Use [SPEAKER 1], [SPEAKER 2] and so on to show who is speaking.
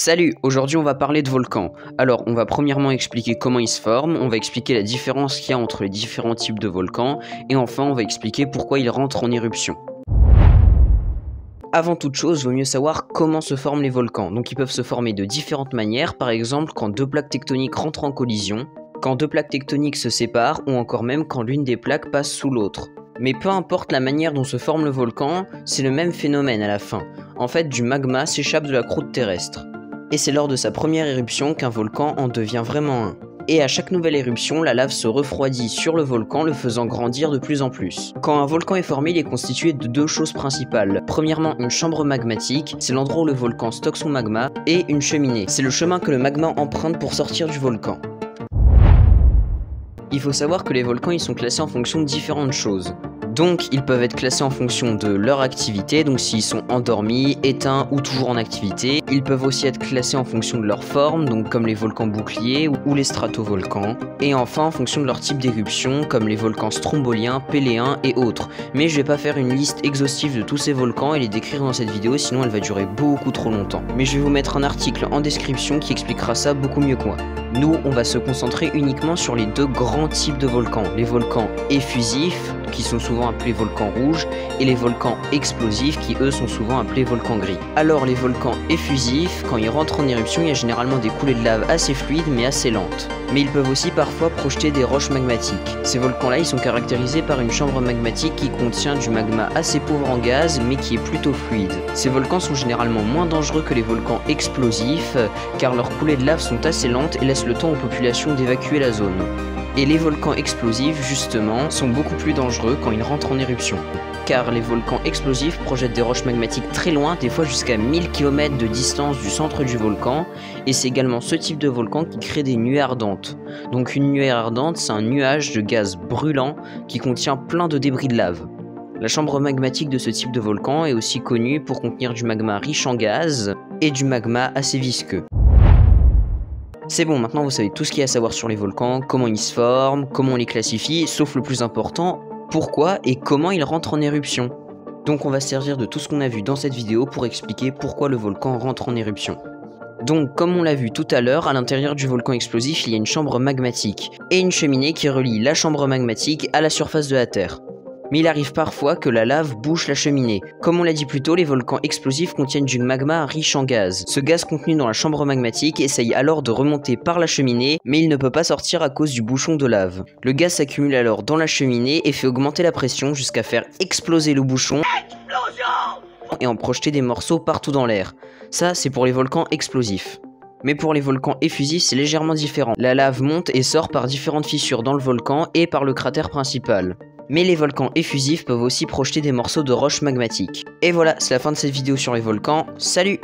[SPEAKER 1] Salut, aujourd'hui on va parler de volcans. Alors on va premièrement expliquer comment ils se forment, on va expliquer la différence qu'il y a entre les différents types de volcans, et enfin on va expliquer pourquoi ils rentrent en éruption. Avant toute chose, il vaut mieux savoir comment se forment les volcans. Donc ils peuvent se former de différentes manières, par exemple quand deux plaques tectoniques rentrent en collision, quand deux plaques tectoniques se séparent, ou encore même quand l'une des plaques passe sous l'autre. Mais peu importe la manière dont se forme le volcan, c'est le même phénomène à la fin. En fait, du magma s'échappe de la croûte terrestre. Et c'est lors de sa première éruption qu'un volcan en devient vraiment un. Et à chaque nouvelle éruption, la lave se refroidit sur le volcan, le faisant grandir de plus en plus. Quand un volcan est formé, il est constitué de deux choses principales. Premièrement, une chambre magmatique, c'est l'endroit où le volcan stocke son magma, et une cheminée, c'est le chemin que le magma emprunte pour sortir du volcan. Il faut savoir que les volcans ils sont classés en fonction de différentes choses. Donc ils peuvent être classés en fonction de leur activité, donc s'ils sont endormis, éteints ou toujours en activité. Ils peuvent aussi être classés en fonction de leur forme, donc comme les volcans boucliers ou les stratovolcans. Et enfin en fonction de leur type d'éruption, comme les volcans stromboliens, péléens et autres. Mais je vais pas faire une liste exhaustive de tous ces volcans et les décrire dans cette vidéo, sinon elle va durer beaucoup trop longtemps. Mais je vais vous mettre un article en description qui expliquera ça beaucoup mieux que moi. Nous, on va se concentrer uniquement sur les deux grands types de volcans. Les volcans effusifs, qui sont souvent appelés volcans rouges, et les volcans explosifs, qui eux sont souvent appelés volcans gris. Alors les volcans effusifs, quand ils rentrent en éruption, il y a généralement des coulées de lave assez fluides mais assez lentes. Mais ils peuvent aussi parfois projeter des roches magmatiques. Ces volcans-là, ils sont caractérisés par une chambre magmatique qui contient du magma assez pauvre en gaz, mais qui est plutôt fluide. Ces volcans sont généralement moins dangereux que les volcans explosifs, car leurs coulées de lave sont assez lentes et laissent le temps aux populations d'évacuer la zone. Et les volcans explosifs, justement, sont beaucoup plus dangereux quand ils rentrent en éruption. Car les volcans explosifs projettent des roches magmatiques très loin, des fois jusqu'à 1000 km de distance du centre du volcan, et c'est également ce type de volcan qui crée des nuées ardentes. Donc une nuée ardente, c'est un nuage de gaz brûlant qui contient plein de débris de lave. La chambre magmatique de ce type de volcan est aussi connue pour contenir du magma riche en gaz et du magma assez visqueux. C'est bon, maintenant vous savez tout ce qu'il y a à savoir sur les volcans, comment ils se forment, comment on les classifie, sauf le plus important, pourquoi et comment ils rentrent en éruption. Donc on va se servir de tout ce qu'on a vu dans cette vidéo pour expliquer pourquoi le volcan rentre en éruption. Donc comme on l'a vu tout à l'heure, à l'intérieur du volcan explosif, il y a une chambre magmatique et une cheminée qui relie la chambre magmatique à la surface de la Terre. Mais il arrive parfois que la lave bouche la cheminée. Comme on l'a dit plus tôt, les volcans explosifs contiennent du magma riche en gaz. Ce gaz contenu dans la chambre magmatique essaye alors de remonter par la cheminée, mais il ne peut pas sortir à cause du bouchon de lave. Le gaz s'accumule alors dans la cheminée et fait augmenter la pression jusqu'à faire exploser le bouchon et en projeter des morceaux partout dans l'air. Ça, c'est pour les volcans explosifs. Mais pour les volcans effusifs, c'est légèrement différent. La lave monte et sort par différentes fissures dans le volcan et par le cratère principal. Mais les volcans effusifs peuvent aussi projeter des morceaux de roches magmatiques. Et voilà, c'est la fin de cette vidéo sur les volcans. Salut!